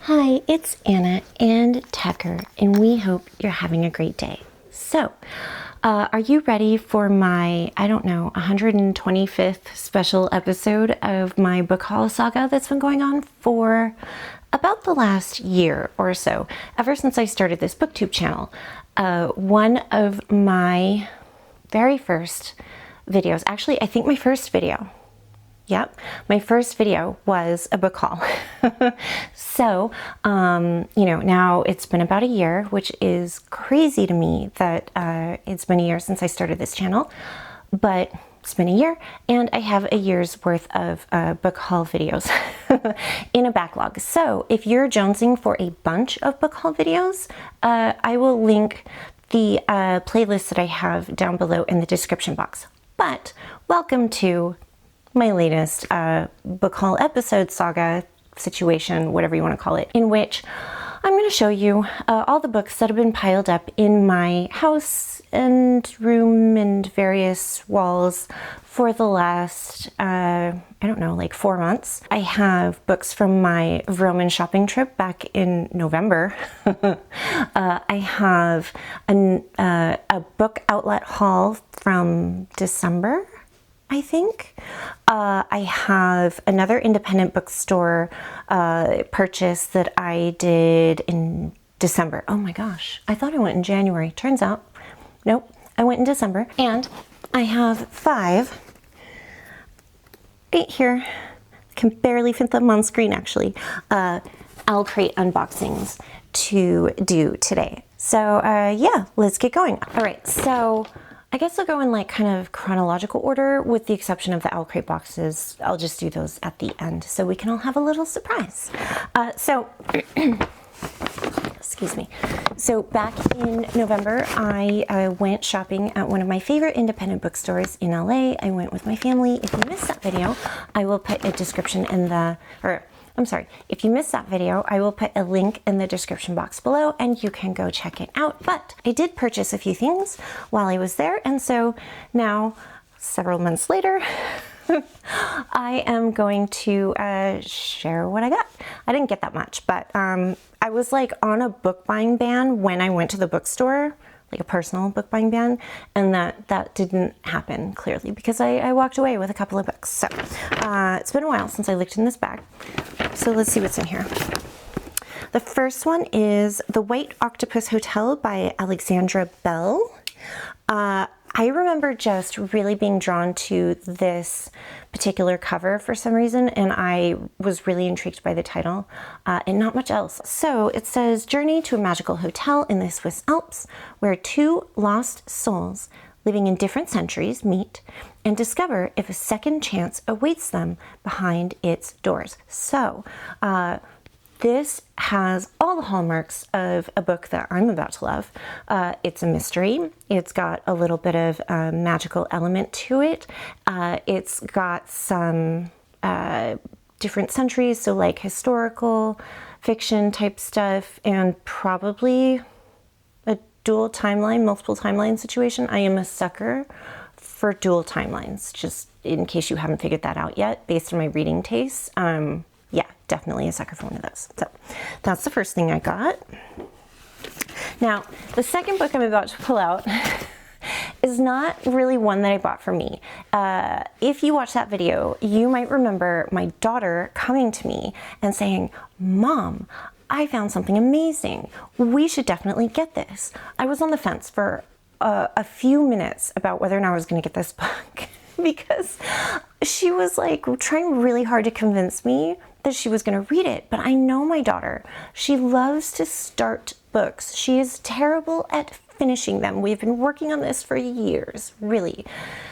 Hi, it's Anna and Tucker, and we hope you're having a great day. So, are you ready for my, 125th special episode of my Book Haul Saga that's been going on for about the last year or so, ever since I started this booktube channel? One of my very first videos, actually, I think my first video, my first video was a book haul. So, now it's been about a year, which is crazy to me that it's been a year since I started this channel, but it's been a year and I have a year's worth of book haul videos in a backlog. So if you're jonesing for a bunch of book haul videos, I will link the playlist that I have down below in the description box. But welcome to my latest book haul episode saga situation, whatever you want to call it, in which I'm going to show you all the books that have been piled up in my house and room and various walls for the last, 4 months. I have books from my Vroman shopping trip back in November. I have a book outlet haul from December, I think. I have another independent bookstore purchase that I did in December. Oh my gosh, I thought I went in January. Turns out, nope, I went in December. And I have 5 right here. I can barely fit them on screen actually. OwlCrate unboxings to do today. So yeah, let's get going. All right, so I guess I'll go in kind of chronological order with the exception of the OwlCrate boxes. I'll just do those at the end so we can all have a little surprise. Excuse me. So back in November, I went shopping at one of my favorite independent bookstores in LA. I went with my family. If you missed that video, I will put a description in the, if you missed that video, I will put a link in the description box below and you can go check it out. But I did purchase a few things while I was there. And so now, several months later, I am going to share what I got. I didn't get that much, but I was on a book buying ban when I went to the bookstore, like a personal book buying ban, and that didn't happen clearly because I walked away with a couple of books. So it's been a while since I looked in this bag. So let's see what's in here. The first one is The White Octopus Hotel by Alexandra Bell. I remember just really being drawn to this particular cover for some reason, and I was really intrigued by the title and not much else. So it says, journey to a magical hotel in the Swiss Alps where 2 lost souls living in different centuries meet and discover if a second chance awaits them behind its doors. So this has all the hallmarks of a book that I'm about to love. It's a mystery. It's got a little bit of a magical element to it. It's got some different centuries, so like historical fiction type stuff, and probably a dual timeline, multiple timeline situation. I am a sucker for dual timelines, just in case you haven't figured that out yet, based on my reading tastes. Yeah, definitely a sucker for one of those. So that's the first thing I got. Now, the second book I'm about to pull out is not really one that I bought for me. If you watch that video, you might remember my daughter coming to me and saying, Mom, I found something amazing. We should definitely get this. I was on the fence for a few minutes about whether or not I was going to get this book because she was trying really hard to convince me that she was going to read it. But I know my daughter. She loves to start books. She is terrible at finishing them. We've been working on this for years, really.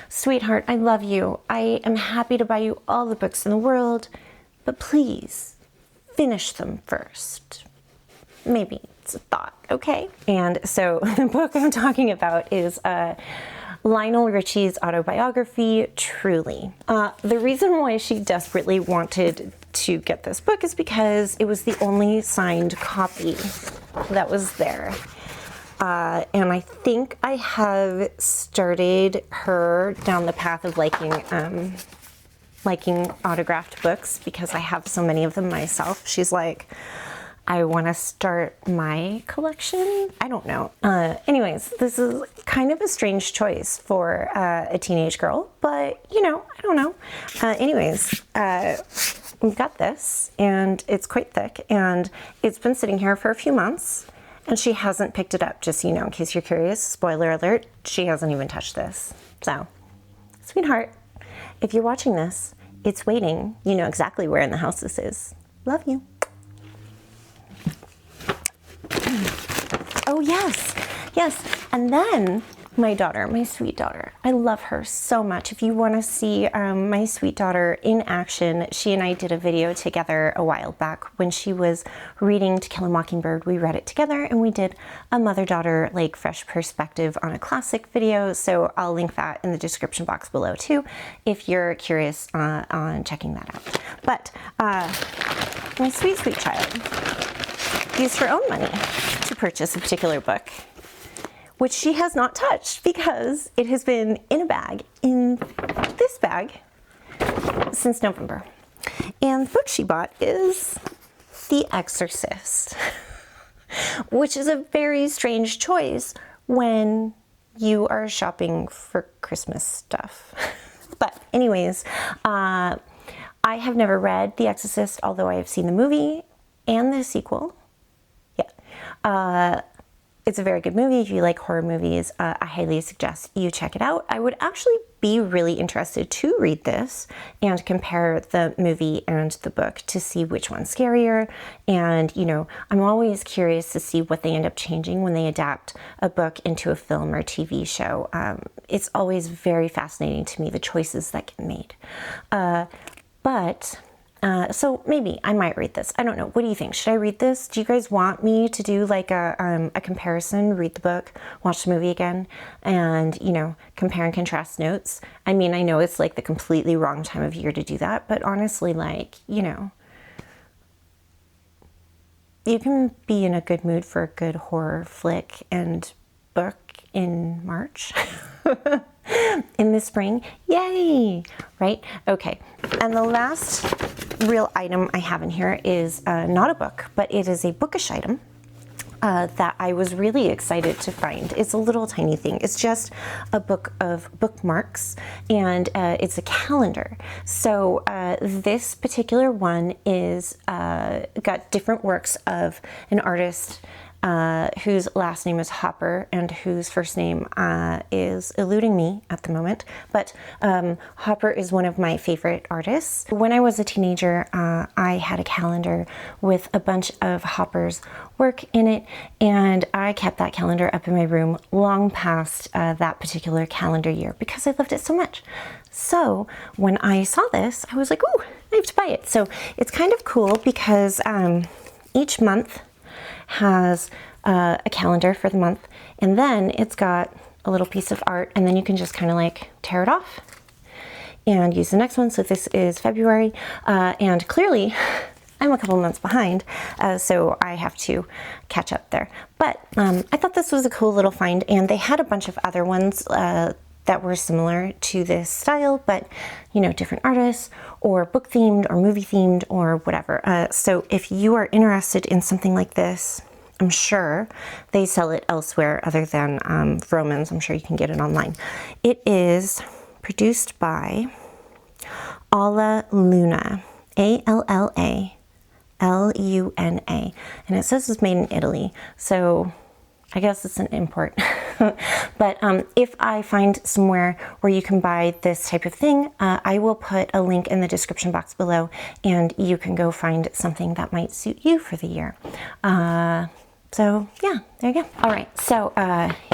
Sweetheart, I love you. I am happy to buy you all the books in the world, but please finish them first. Maybe it's a thought, okay? And so the book I'm talking about is Lionel Richie's autobiography, Truly. The reason why she desperately wanted to get this book is because it was the only signed copy that was there. And I think I have started her down the path of liking autographed books because I have so many of them myself. She's like, I want to start my collection. I don't know. Anyways, this is kind of a strange choice for a teenage girl, but you know, I don't know. We've got this, and it's quite thick, and it's been sitting here for a few months, and she hasn't picked it up, just so you know, in case you're curious. Spoiler alert, she hasn't even touched this. So, sweetheart, if you're watching this, it's waiting. You know exactly where in the house this is. Love you. Oh yes, yes. And then my daughter, my sweet daughter, I love her so much. If you want to see my sweet daughter in action, she and I did a video together a while back when she was reading To Kill a Mockingbird. We read it together and we did a mother-daughter like fresh perspective on a classic video. So I'll link that in the description box below too, if you're curious on checking that out. But my sweet, sweet child used her own money to purchase a particular book, which she has not touched because it has been in a bag, in this bag, since November. And the book she bought is The Exorcist, which is a very strange choice when you are shopping for Christmas stuff. But anyways, I have never read The Exorcist, although I have seen the movie and the sequel. Yeah. It's a very good movie. If you like horror movies, I highly suggest you check it out. I would actually be really interested to read this and compare the movie and the book to see which one's scarier. And, you know, I'm always curious to see what they end up changing when they adapt a book into a film or TV show. It's always very fascinating to me, the choices that get made. So maybe I might read this. I don't know. What do you think? Should I read this? Do you guys want me to do like a comparison, read the book, watch the movie again, and, you know, compare and contrast notes? I mean, I know it's like the completely wrong time of year to do that, but honestly, like, you know, you can be in a good mood for a good horror flick and book in March. In the spring, yay, right? Okay, and the last real item I have in here is not a book, but it is a bookish item that I was really excited to find. It's a little tiny thing. It's just a book of bookmarks, and it's a calendar. So this particular one is got different works of an artist whose last name is Hopper and whose first name is eluding me at the moment. But Hopper is one of my favorite artists. When I was a teenager, I had a calendar with a bunch of Hopper's work in it, and I kept that calendar up in my room long past that particular calendar year because I loved it so much. So when I saw this, I was like, ooh, I have to buy it. So it's kind of cool because each month has a calendar for the month, and then it's got a little piece of art, and then you can just kind of like tear it off and use the next one. So this is February, and clearly I'm a couple months behind, so I have to catch up there. But I thought this was a cool little find, and they had a bunch of other ones that were similar to this style, but, you know, different artists or book themed or movie themed or whatever. So if you are interested in something like this, I'm sure they sell it elsewhere other than Vroman's. I'm sure you can get it online. It is produced by Alla Luna, ALLALUNA, and it says it's made in Italy. So I guess it's an import. But if I find somewhere where you can buy this type of thing, I will put a link in the description box below, and you can go find something that might suit you for the year. So yeah, there you go. All right, so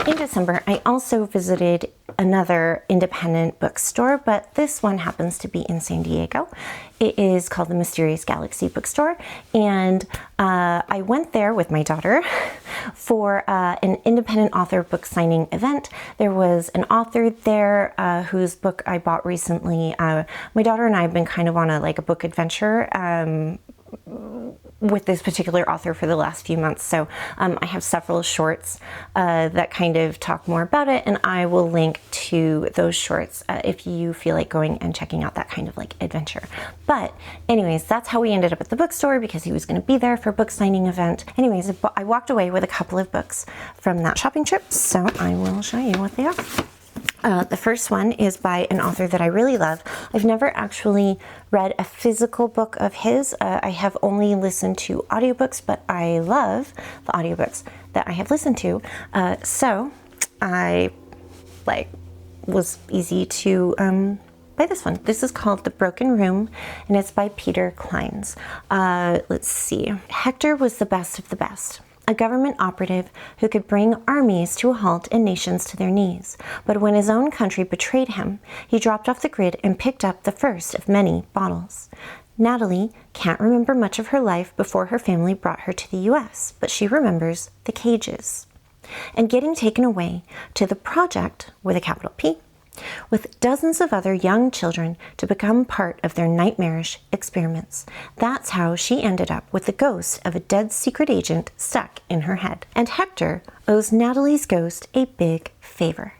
in December, I also visited another independent bookstore, but this one happens to be in San Diego. It is called the Mysterious Galaxy Bookstore, and I went there with my daughter for an independent author book signing event. There was an author there whose book I bought recently. My daughter and I have been kind of on a book adventure with this particular author for the last few months. So I have several shorts that kind of talk more about it, and I will link to those shorts if you feel like going and checking out that kind of like adventure. But anyways, that's how we ended up at the bookstore, because he was going to be there for a book signing event. Anyways, I walked away with a couple of books from that shopping trip, so I will show you what they are. The first one is by an author that I really love. I've never actually read a physical book of his. I have only listened to audiobooks, but I love the audiobooks that I have listened to. So I was easy to buy this one. This is called The Broken Room, and it's by Peter Clines. Let's see. Hector was the best of the best. A government operative who could bring armies to a halt and nations to their knees. But when his own country betrayed him, he dropped off the grid and picked up the first of many bottles. Natalie can't remember much of her life before her family brought her to the US, but she remembers the cages. And getting taken away to the project, with a capital P, with dozens of other young children to become part of their nightmarish experiments. That's how she ended up with the ghost of a dead secret agent stuck in her head. And Hector owes Natalie's ghost a big favor.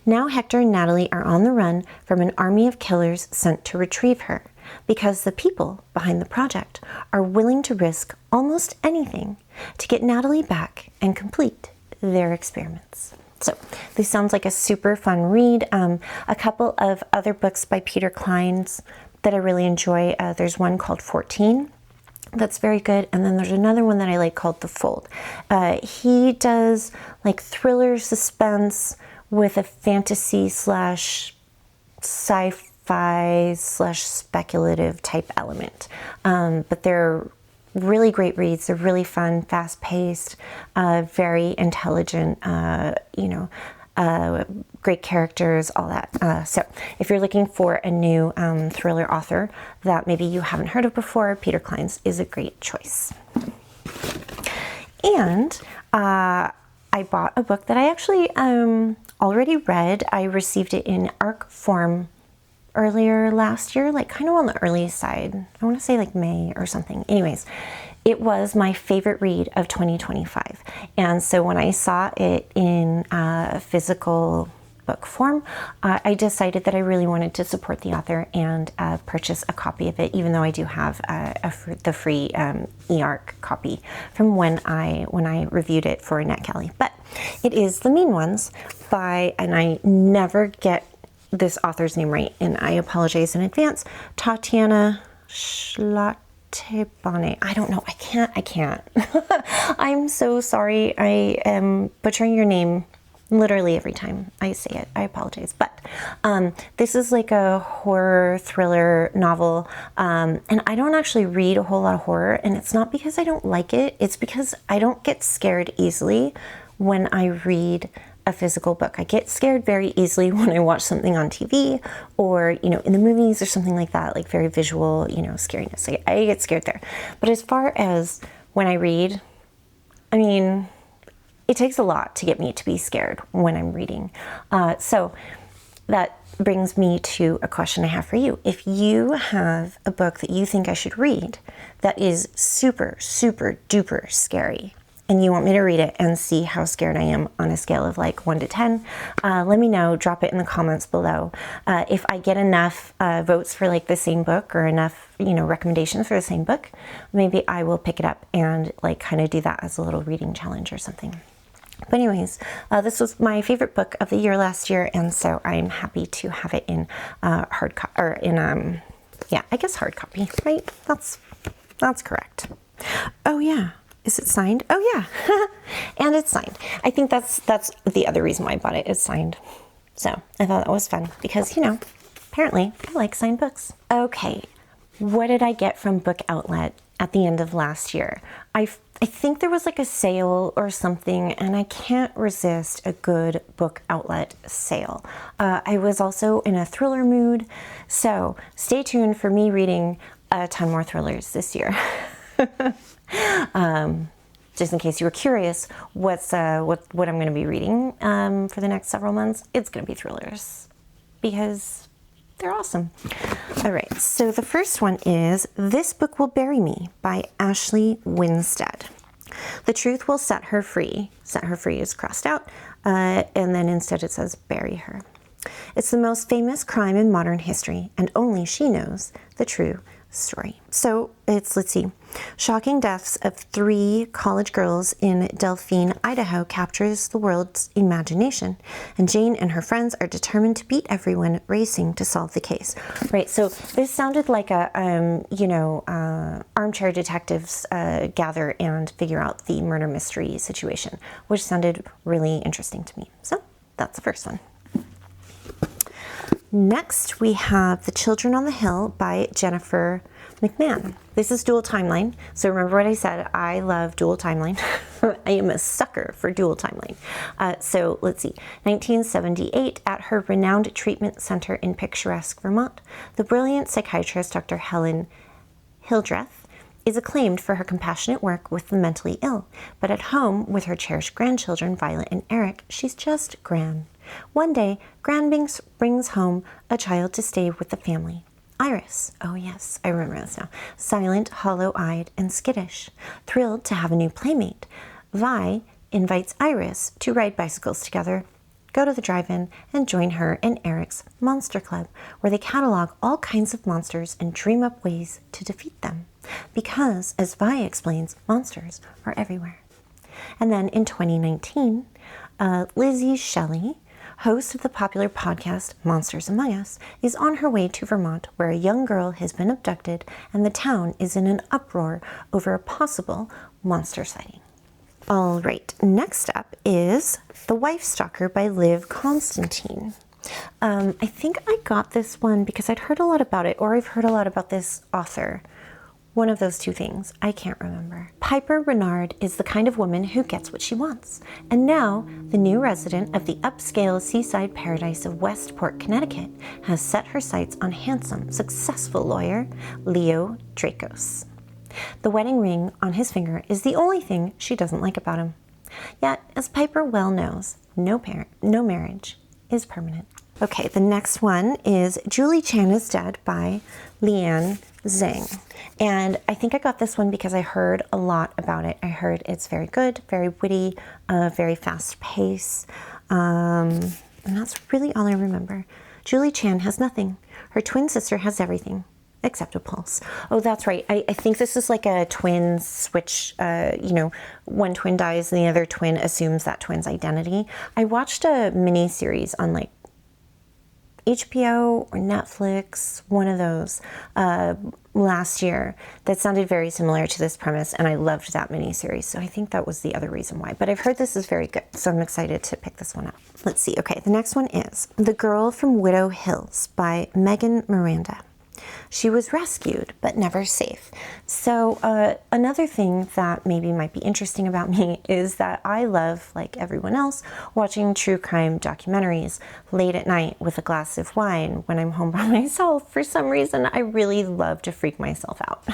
Now Hector and Natalie are on the run from an army of killers sent to retrieve her, because the people behind the project are willing to risk almost anything to get Natalie back and complete their experiments. So this sounds like a super fun read. A couple of other books by Peter Clines that I really enjoy. There's one called 14 that's very good, and then there's another one that I like called The Fold. He does like thriller suspense with a fantasy slash sci-fi slash speculative type element. But they're really great reads. They're really fun, fast-paced, very intelligent, great characters, all that. So if you're looking for a new thriller author that maybe you haven't heard of before, Peter Clines is a great choice. And I bought a book that I actually already read. I received it in ARC form earlier last year, like kind of on the early side. I want to say like May or something. Anyways, it was my favorite read of 2025. And so when I saw it in physical book form, I decided that I really wanted to support the author and purchase a copy of it, even though I do have the free eARC copy from when I reviewed it for NetGalley. But it is The Mean Ones by, and I never get this author's name right, and I apologize in advance, Tatiana Schlattebane. I don't know. I can't. I'm so sorry. I am butchering your name literally every time I say it. I apologize. But this is like a horror thriller novel, and I don't actually read a whole lot of horror, and it's not because I don't like it. It's because I don't get scared easily when I read a physical book. I get scared very easily when I watch something on TV or, in the movies or something like that, like very visual, scariness. I get scared there. But as far as when I read, I mean, it takes a lot to get me to be scared when I'm reading. So that brings me to a question I have for you. If you have a book that you think I should read that is super, super duper scary, and you want me to read it and see how scared I am on a scale of like 1 to 10, let me know. Drop it in the comments below. If I get enough votes for like the same book, or enough, recommendations for the same book, maybe I will pick it up and like kind of do that as a little reading challenge or something. But anyways, this was my favorite book of the year last year, and so I'm happy to have it in hard copy, or in I guess hard copy, right? That's correct. Oh yeah. Is it signed? Oh yeah, and it's signed. I think that's the other reason why I bought it. It's signed. So I thought that was fun because, apparently I like signed books. Okay, what did I get from Book Outlet at the end of last year? I think there was like a sale or something, and I can't resist a good Book Outlet sale. I was also in a thriller mood, so stay tuned for me reading a ton more thrillers this year. Just in case you were curious, what I'm going to be reading for the next several months, it's going to be thrillers, because They're awesome. All right, so the first one is This Book Will Bury Me by Ashley Winstead. The truth will set her free. Set her free is crossed out, and then instead it says bury her. It's the most famous crime in modern history, and only she knows the true story. So it's, let's see, shocking deaths of 3 college girls in Delphine, Idaho captures the world's imagination, and Jane and her friends are determined to beat everyone racing to solve the case. Right, so this sounded like a, armchair detectives gather and figure out the murder mystery situation, which sounded really interesting to me. So that's the first one. Next, we have The Children on the Hill by Jennifer McMahon. This is dual timeline. So remember what I said, I love dual timeline. I am a sucker for dual timeline. So let's see, 1978, at her renowned treatment center in picturesque Vermont, the brilliant psychiatrist Dr. Helen Hildreth is acclaimed for her compassionate work with the mentally ill. But at home with her cherished grandchildren, Violet and Eric, she's just Gran. One day, Gran brings home a child to stay with the family. Iris, oh yes, I remember this now, silent, hollow-eyed, and skittish. Thrilled to have a new playmate, Vi invites Iris to ride bicycles together, go to the drive-in, and join her and Eric's Monster Club, where they catalog all kinds of monsters and dream up ways to defeat them. Because, as Vi explains, monsters are everywhere. And then in 2019, Lizzie Shelley, host of the popular podcast Monsters Among Us, is on her way to Vermont, where a young girl has been abducted and the town is in an uproar over a possible monster sighting. All right, next up is The Wife Stalker by Liv Constantine. I think I got this one because I'd heard a lot about it, or I've heard a lot about this author. One of those two things. I can't remember. Piper Renard is the kind of woman who gets what she wants. And now, the new resident of the upscale seaside paradise of Westport, Connecticut, has set her sights on handsome, successful lawyer Leo Dracos. The wedding ring on his finger is the only thing she doesn't like about him. Yet, as Piper well knows, no marriage is permanent. Okay, the next one is Julie Chan is Dead by Leanne Zhang. And I think I got this one because I heard a lot about it. I heard it's very good, very witty, very fast pace. And that's really all I remember. Julie Chan has nothing. Her twin sister has everything except a pulse. Oh, that's right. I think this is like a twin switch. One twin dies and the other twin assumes that twin's identity. I watched a mini series on like HBO or Netflix, one of those, last year that sounded very similar to this premise, and I loved that miniseries, so I think that was the other reason why. But I've heard this is very good, so I'm excited to pick this one up. Let's see. Okay, the next one is The Girl from Widow Hills by Megan Miranda. She was rescued, but never safe. So another thing that maybe might be interesting about me is that I love, like everyone else, watching true crime documentaries late at night with a glass of wine when I'm home by myself. For some reason, I really love to freak myself out.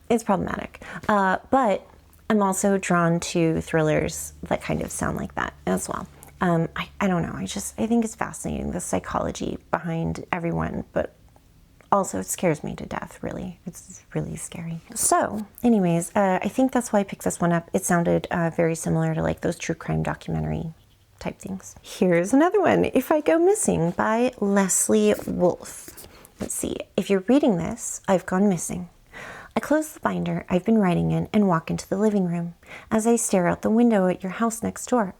It's problematic. But I'm also drawn to thrillers that kind of sound like that as well. I don't know. I think it's fascinating, the psychology behind everyone, but also it scares me to death, really. It's really scary. So anyways, I think that's why I picked this one up. It sounded very similar to like those true crime documentary type things. Here's another one, If I Go Missing by Leslie Wolfe. Let's see. If you're reading this, I've gone missing. I close the binder I've been writing in and walk into the living room as I stare out the window at your house next door.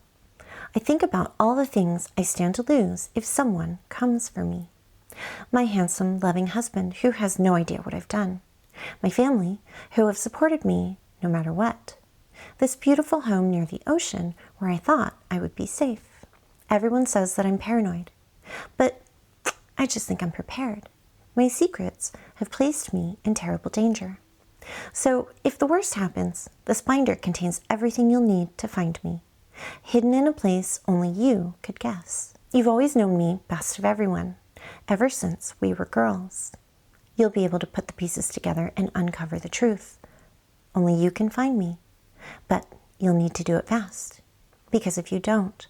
I think about all the things I stand to lose if someone comes for me. My handsome, loving husband who has no idea what I've done. My family who have supported me no matter what. This beautiful home near the ocean where I thought I would be safe. Everyone says that I'm paranoid, but I just think I'm prepared. My secrets have placed me in terrible danger. So if the worst happens, this binder contains everything you'll need to find me. Hidden in a place only you could guess. You've always known me best of everyone, ever since we were girls. You'll be able to put the pieces together and uncover the truth. Only you can find me, but you'll need to do it fast, because if you don't,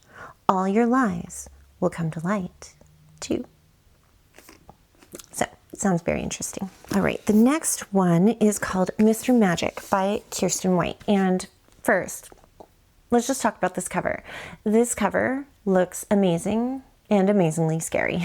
all your lies will come to light, too. sounds very interesting. All right, the next one is called Mr. Magic by Kirsten White. And first, let's just talk about this cover. This cover looks amazing and amazingly scary.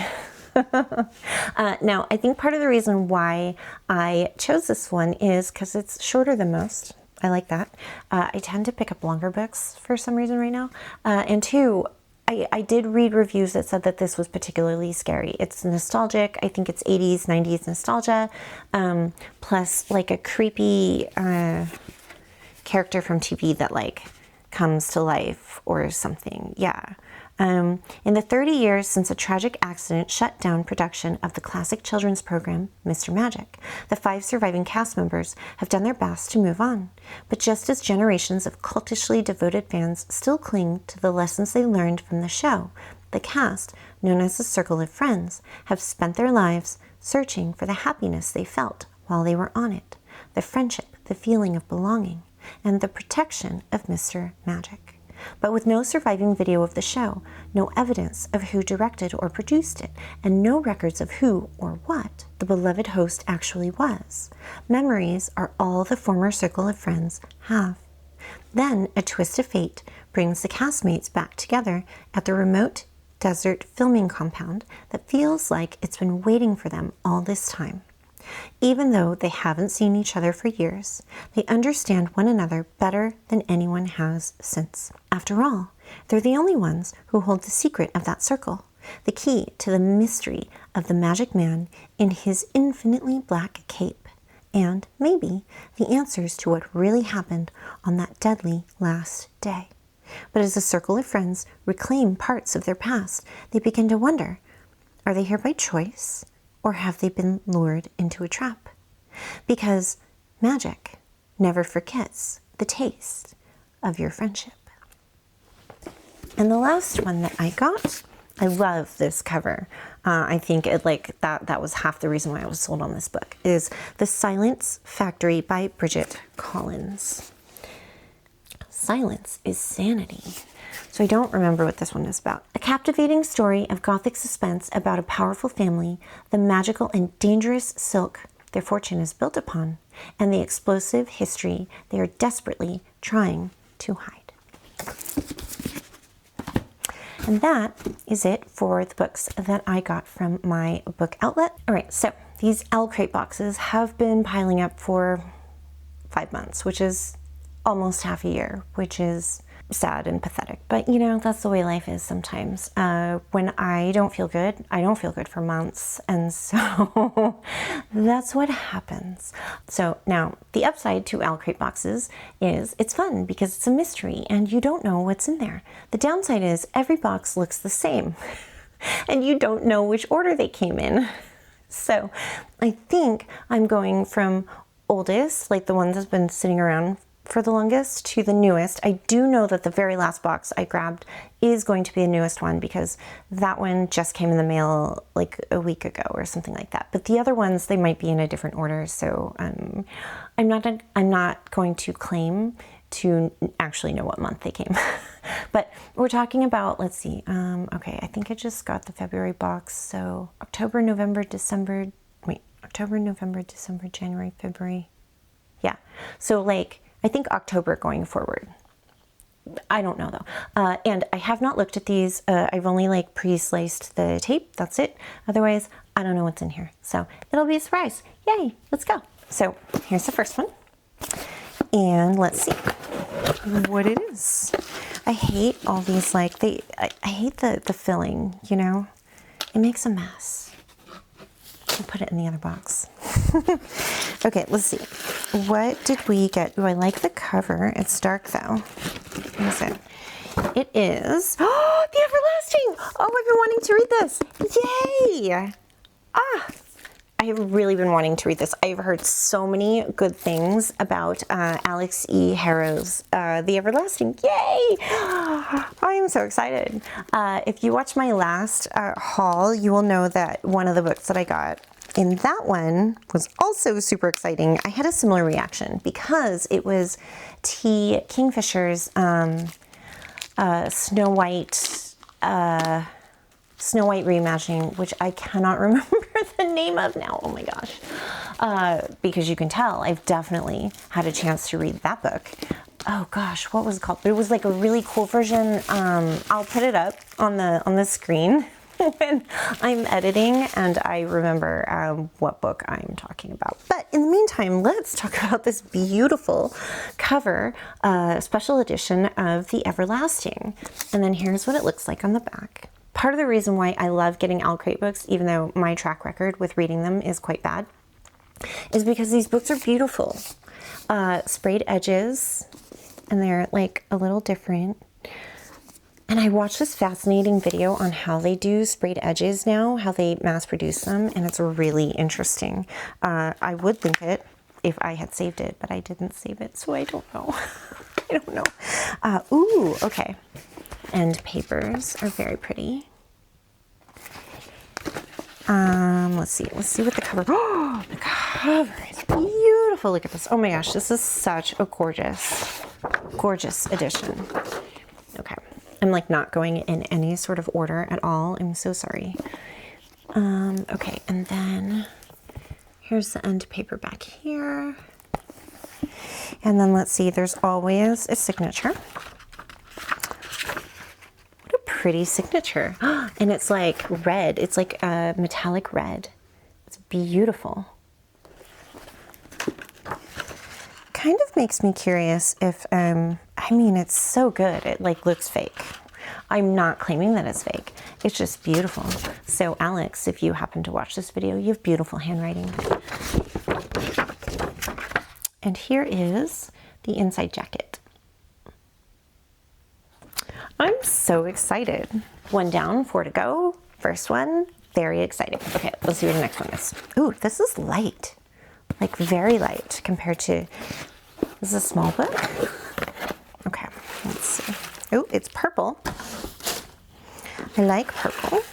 Now, I think part of the reason why I chose this one is because it's shorter than most. I like that. I tend to pick up longer books for some reason right now. And two, I did read reviews that said that this was particularly scary. It's nostalgic. I think it's 80s, 90s nostalgia, plus like a creepy character from TV that like comes to life or something. Yeah. In the 30 years since a tragic accident shut down production of the classic children's program, Mr. Magic, the 5 surviving cast members have done their best to move on. But just as generations of cultishly devoted fans still cling to the lessons they learned from the show, the cast, known as the Circle of Friends, have spent their lives searching for the happiness they felt while they were on it, the friendship, the feeling of belonging, and the protection of Mr. Magic. But with no surviving video of the show, no evidence of who directed or produced it, and no records of who or what the beloved host actually was, memories are all the former Circle of Friends have. Then a twist of fate brings the castmates back together at the remote desert filming compound that feels like it's been waiting for them all this time. Even though they haven't seen each other for years, they understand one another better than anyone has since. After all, they're the only ones who hold the secret of that circle, the key to the mystery of the magic man in his infinitely black cape, and maybe the answers to what really happened on that deadly last day. But as the Circle of Friends reclaim parts of their past, they begin to wonder, are they here by choice? Or have they been lured into a trap? Because magic never forgets the taste of your friendship. And the last one that I got, I love this cover. I think it that was half the reason why I was sold on this book, is The Silence Factory by Bridget Collins. Silence is sanity. So I don't remember what this one is about. A captivating story of gothic suspense about a powerful family, the magical and dangerous silk their fortune is built upon, and the explosive history they are desperately trying to hide. And that is it for the books that I got from my book outlet. All right, so these OwlCrate boxes have been piling up for 5 months, which is almost half a year, which is sad and pathetic. But you know, that's the way life is sometimes. When I don't feel good, I don't feel good for months. And so that's what happens. So now the upside to OwlCrate boxes is it's fun because it's a mystery and you don't know what's in there. The downside is every box looks the same and you don't know which order they came in. So I think I'm going from oldest, like the ones that's been sitting around for the longest, to the newest. I do know that the very last box I grabbed is going to be the newest one because that one just came in the mail like a week ago or something like that. But the other ones, they might be in a different order. So I'm not going to claim to actually know what month they came. But we're talking about, let's see, okay, I think I just got the February box. So October, November, December, January, February. Yeah, so like, I think October going forward. I don't know though. And I have not looked at these. I've only like pre-sliced the tape. That's it. Otherwise, I don't know what's in here. So it'll be a surprise. Yay, let's go. So here's the first one. And let's see what it is. I hate all these, like, I hate the filling, you know? It makes a mess. I'll put it in the other box. Okay, let's see. What did we get? Oh, I like the cover. It's dark though. What is it? It is, oh, The Everlasting! Oh, I've been wanting to read this. Yay! Ah! I have really been wanting to read this. I've heard so many good things about Alex E. Harrow's The Everlasting. Yay! I'm so excited. If you watch my last haul, you will know that one of the books that I got in that one was also super exciting. I had a similar reaction because it was T. Kingfisher's Snow White reimagining, which I cannot remember the name of now. Oh my gosh. Because you can tell I've definitely had a chance to read that book. Oh gosh, what was it called? It was like a really cool version. I'll put it up on the screen when I'm editing, and I remember what book I'm talking about. But in the meantime, let's talk about this beautiful cover, special edition of The Everlasting. And then here's what it looks like on the back. Part of the reason why I love getting OwlCrate books, even though my track record with reading them is quite bad, is because these books are beautiful. Sprayed edges, and they're like a little different. And I watched this fascinating video on how they do sprayed edges now, how they mass produce them, and it's really interesting. I would link it if I had saved it, but I didn't save it, so I don't know. I don't know. Ooh, okay. And papers are very pretty. Let's see what the cover, oh, the cover is beautiful. Look at this. Oh my gosh, this is such a gorgeous, gorgeous edition. Okay. I'm like not going in any sort of order at all. I'm so sorry. Okay, and then here's the end paper back here. And then let's see, there's always a signature. What a pretty signature. And it's like red. It's like a metallic red. It's beautiful. Kind of makes me curious if, I mean, it's so good. It like looks fake. I'm not claiming that it's fake. It's just beautiful. So Alex, if you happen to watch this video, you have beautiful handwriting. And here is the inside jacket. I'm so excited. 1 down, 4 to go. First one, very exciting. Okay, let's see what the next one is. Ooh, this is light. Like very light compared to, this is a small book. Okay, let's see. Oh, it's purple. I like purple.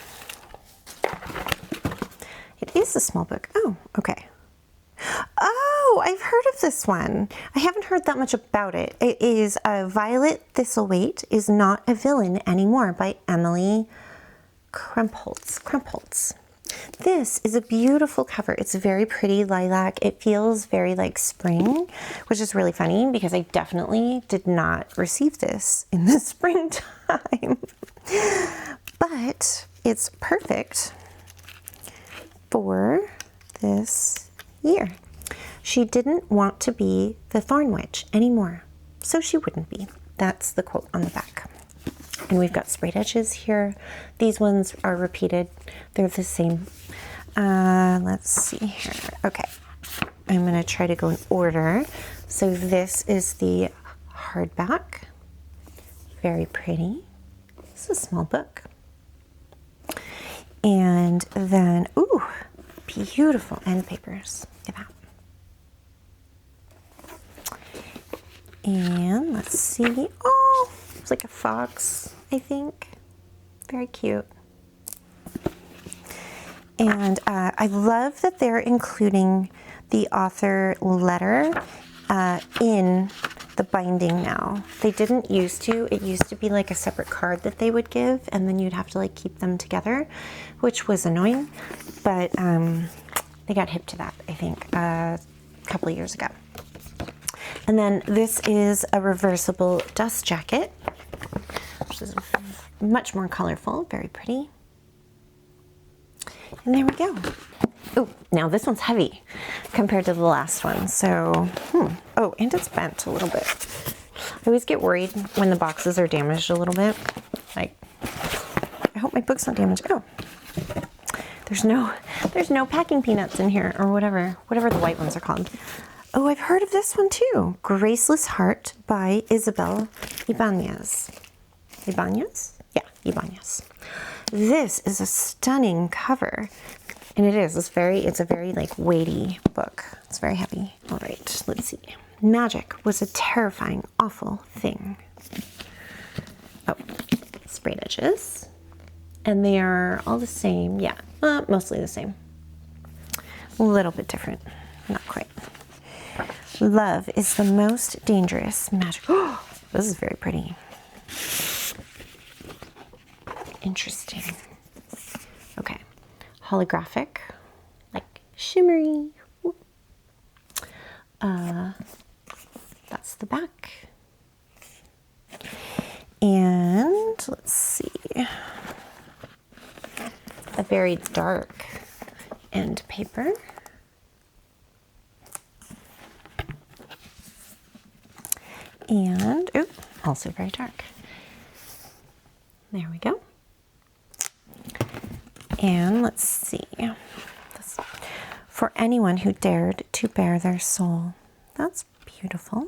It is a small book. Oh, okay. Oh, I've heard of this one. I haven't heard that much about it. It is Violet Thistlethwaite is Not a Villain Anymore by Emily Krumholtz. This is a beautiful cover. It's very pretty lilac. It feels very like spring, which is really funny because I definitely did not receive this in the springtime. But it's perfect for this year. She didn't want to be the Thorn Witch anymore, so she wouldn't be. That's the quote on the back. And we've got sprayed edges here. These ones are repeated. They're the same. Let's see here. Okay, I'm going to try to go in order. So this is the hardback. Very pretty. This is a small book. And then, ooh, beautiful end papers. Look at that. And let's see. Oh, it's like a fox, I think. Very cute. And I love that they're including the author letter in the binding now. They didn't used to. It used to be like a separate card that they would give, and then you'd have to like keep them together, which was annoying. But they got hip to that, I think, a couple of years ago. And then this is a reversible dust jacket, which is much more colorful, very pretty. And there we go. Oh, now this one's heavy compared to the last one. So, oh, and it's bent a little bit. I always get worried when the boxes are damaged a little bit. Like, I hope my book's not damaged. Oh, there's no packing peanuts in here, or whatever the white ones are called. Oh, I've heard of this one too. Graceless Heart by Isabel Ibanez. Ibanez? Yeah, Ibanez. This is a stunning cover. And it is. It's a very like weighty book. It's very heavy. All right, let's see. Magic was a terrifying, awful thing. Oh, sprayed edges. And they are all the same. Yeah, mostly the same. A little bit different. Not quite. Love is the most dangerous magic. Oh, this is very pretty. Interesting. Okay. Holographic. shimmery. That's the back. And let's see, a very dark end paper. And, oh, also very dark. There we go. And let's see, this, for anyone who dared to bare their soul. That's beautiful.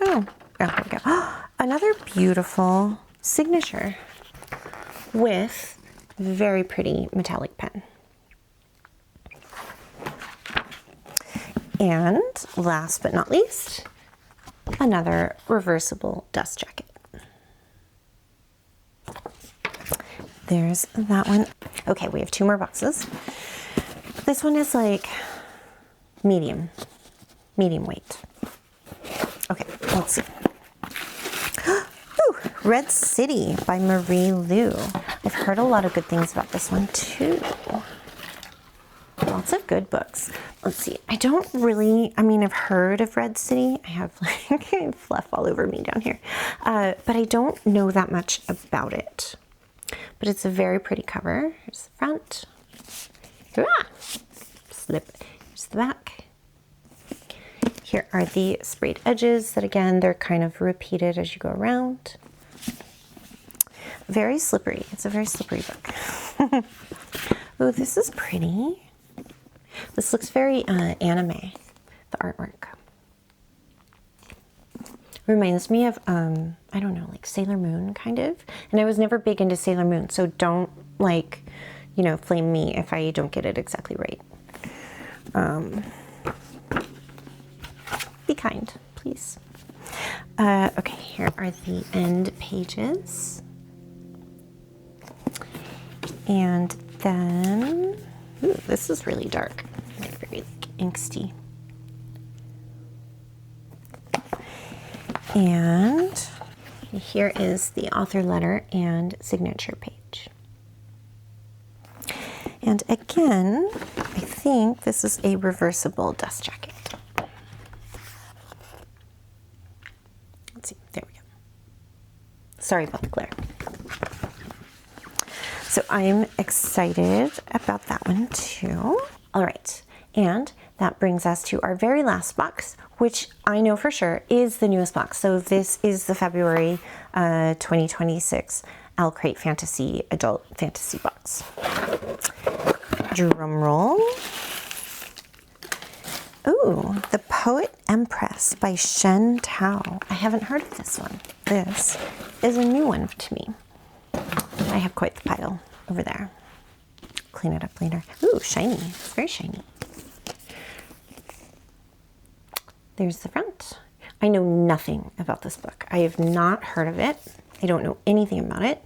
Oh, there we go. Another beautiful signature with very pretty metallic pen. And last but not least, another reversible dust jacket. There's that one. Okay, we have 2 more boxes. This one is like medium weight. Okay, let's see. Ooh, Red City by Marie Lu. I've heard a lot of good things about this one too. Lots of good books. Let's see. I don't really, I mean, I've heard of Red City. I have like fluff all over me down here. But I don't know that much about it. But it's a very pretty cover. Here's the front. Ah! Slip. Here's the back. Here are the sprayed edges that, again, they're kind of repeated as you go around. Very slippery. It's a very slippery book. Oh, this is pretty. This looks very anime, the artwork. Reminds me of, I don't know, like Sailor Moon, kind of. And I was never big into Sailor Moon, so don't, like, you know, flame me if I don't get it exactly right. Be kind, please. Okay, here are the end pages. And then, ooh, this is really dark. Very like, angsty. And here is the author letter and signature page. And again, I think this is a reversible dust jacket. Let's see, there we go. Sorry about the glare. So I'm excited about that one too. All right, and that brings us to our very last box, which I know for sure is the newest box. So this is the February 2026 OwlCrate Fantasy Adult Fantasy box. Drum roll. Ooh, The Poet Empress by Shen Tao. I haven't heard of this one. This is a new one to me. I have quite the pile over there. Clean it up later. Ooh, shiny. It's very shiny. There's the front. I know nothing about this book. I have not heard of it. I don't know anything about it.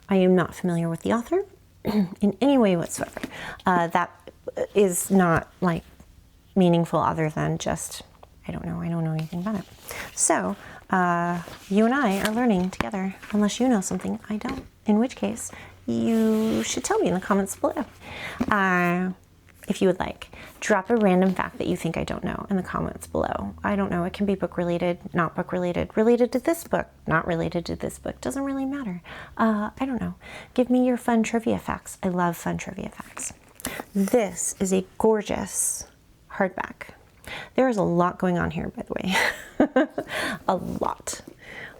I am not familiar with the author in any way whatsoever. That is not like meaningful other than just, I don't know anything about it. So you and I are learning together, unless you know something I don't, in which case you should tell me in the comments below. If you would like, drop a random fact that you think I don't know in the comments below. I don't know, it can be book related, not book related, related to this book, not related to this book, doesn't really matter. I don't know. Give me your fun trivia facts. I love fun trivia facts. This is a gorgeous hardback. There is a lot going on here, by the way. A lot.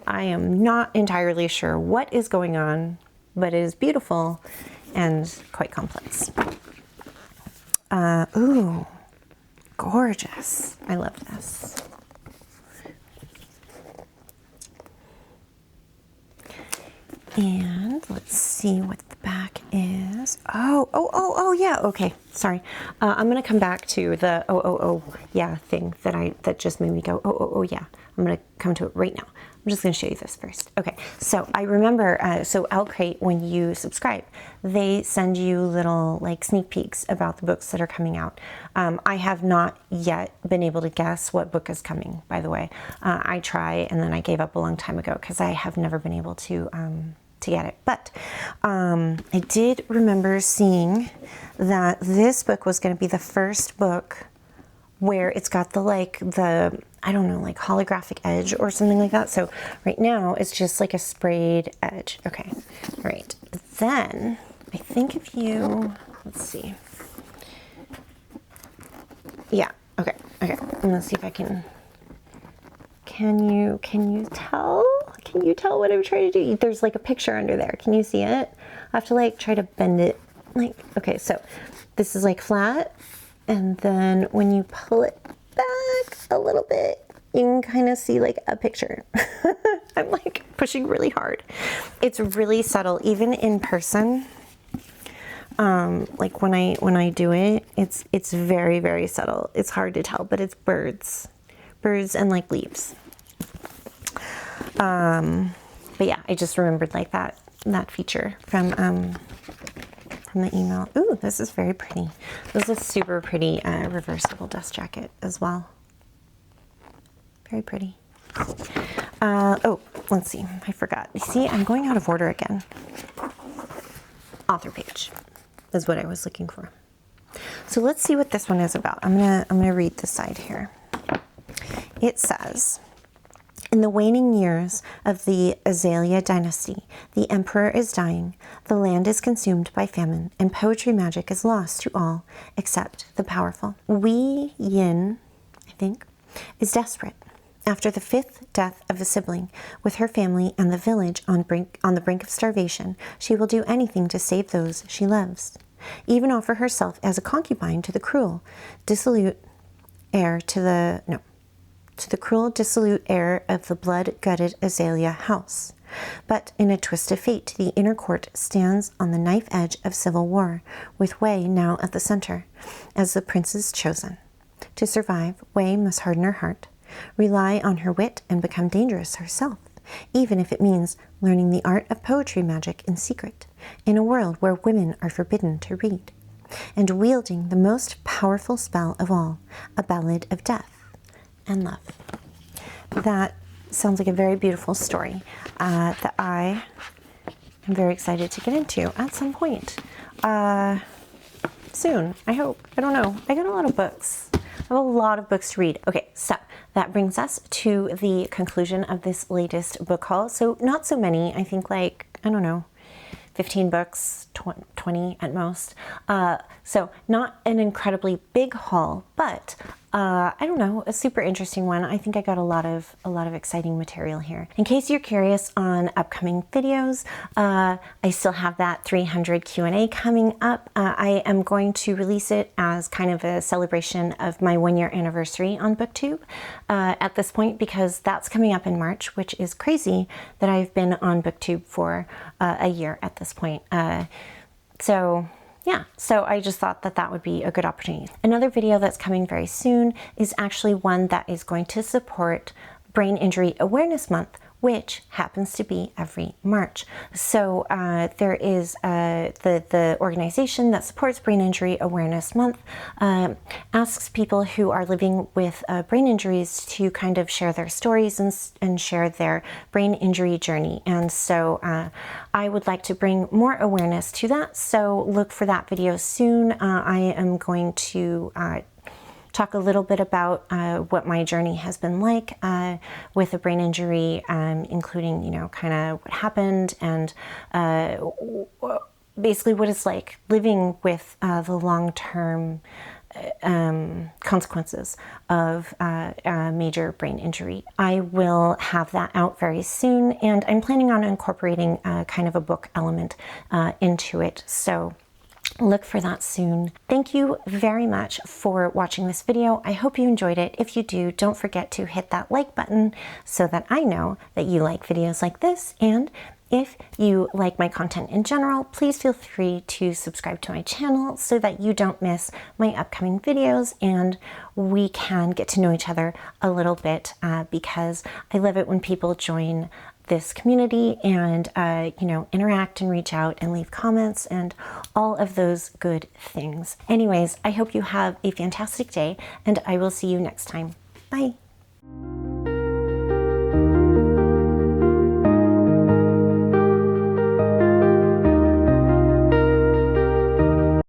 I am not entirely sure what is going on, but it is beautiful and quite complex. Ooh, gorgeous. I love this. And let's see what the back is. Oh, yeah, okay, sorry. I'm gonna come back to the yeah thing that just made me go, oh, yeah. I'm gonna come to it right now. I'm just gonna show you this first. Okay, so I remember, so OwlCrate, when you subscribe, they send you little like sneak peeks about the books that are coming out. I have not yet been able to guess what book is coming, by the way. I try, and then I gave up a long time ago because I have never been able to to get it. But I did remember seeing that this book was going to be the first book where it's got the I don't know, like holographic edge or something like that. So right now it's just like a sprayed edge. Okay, all right. But then I think if you, let's see. Yeah, okay. I'm gonna see if I can you tell? Can you tell what I'm trying to do? There's like a picture under there. Can you see it? I have to like try to bend it. Like, okay, so this is like flat. And then when you pull it back a little bit, you can kind of see like a picture. I'm like pushing really hard. It's really subtle, even in person. Like when I do it, it's very, very subtle. It's hard to tell, but it's birds and like leaves. But yeah, I just remembered like that feature from the email. Ooh, this is very pretty. This is a super pretty reversible dust jacket as well. Very pretty. Oh, let's see. I forgot. You see, I'm going out of order again. Author page is what I was looking for. So let's see what this one is about. I'm gonna read the side here. It says, in the waning years of the Azalea dynasty, the emperor is dying, the land is consumed by famine, and poetry magic is lost to all except the powerful. Wei Yin, I think, is desperate. After the 5th death of a sibling, with her family and the village on the brink of starvation, she will do anything to save those she loves, even offer herself as a concubine to the cruel, dissolute heir of the blood-gutted Azalea house. But in a twist of fate, the inner court stands on the knife edge of civil war, with Wei now at the center, as the prince's chosen. To survive, Wei must harden her heart, rely on her wit, and become dangerous herself, even if it means learning the art of poetry magic in secret, in a world where women are forbidden to read, and wielding the most powerful spell of all, a ballad of death and love. That sounds like a very beautiful story that I am very excited to get into at some point. Soon, I hope. I don't know. I got a lot of books. I have a lot of books to read. Okay, so that brings us to the conclusion of this latest book haul. So not so many. I think like, I don't know, 15 books, 20 at most. So not an incredibly big haul, but I don't know, a super interesting one. I think I got a lot of exciting material here. In case you're curious on upcoming videos, I still have that 300 Q&A coming up. I am going to release it as kind of a celebration of my 1-year anniversary on BookTube at this point, because that's coming up in March, which is crazy that I've been on BookTube for a year at this point. Yeah, so I just thought that that would be a good opportunity. Another video that's coming very soon is actually one that is going to support Brain Injury Awareness Month, which happens to be every March. So there is the organization that supports Brain Injury Awareness Month asks people who are living with brain injuries to kind of share their stories and share their brain injury journey. And so I would like to bring more awareness to that. So look for that video soon. I am going to talk a little bit about what my journey has been like with a brain injury, including, you know, kind of what happened and basically what it's like living with the long-term consequences of a major brain injury. I will have that out very soon, and I'm planning on incorporating kind of a book element into it. So look for that soon. Thank you very much for watching this video. I hope you enjoyed it. If you do, don't forget to hit that like button so that I know that you like videos like this. And if you like my content in general, please feel free to subscribe to my channel so that you don't miss my upcoming videos and we can get to know each other a little bit because I love it when people join this community and you know, interact and reach out and leave comments and all of those good things. Anyways, I hope you have a fantastic day and I will see you next time. Bye.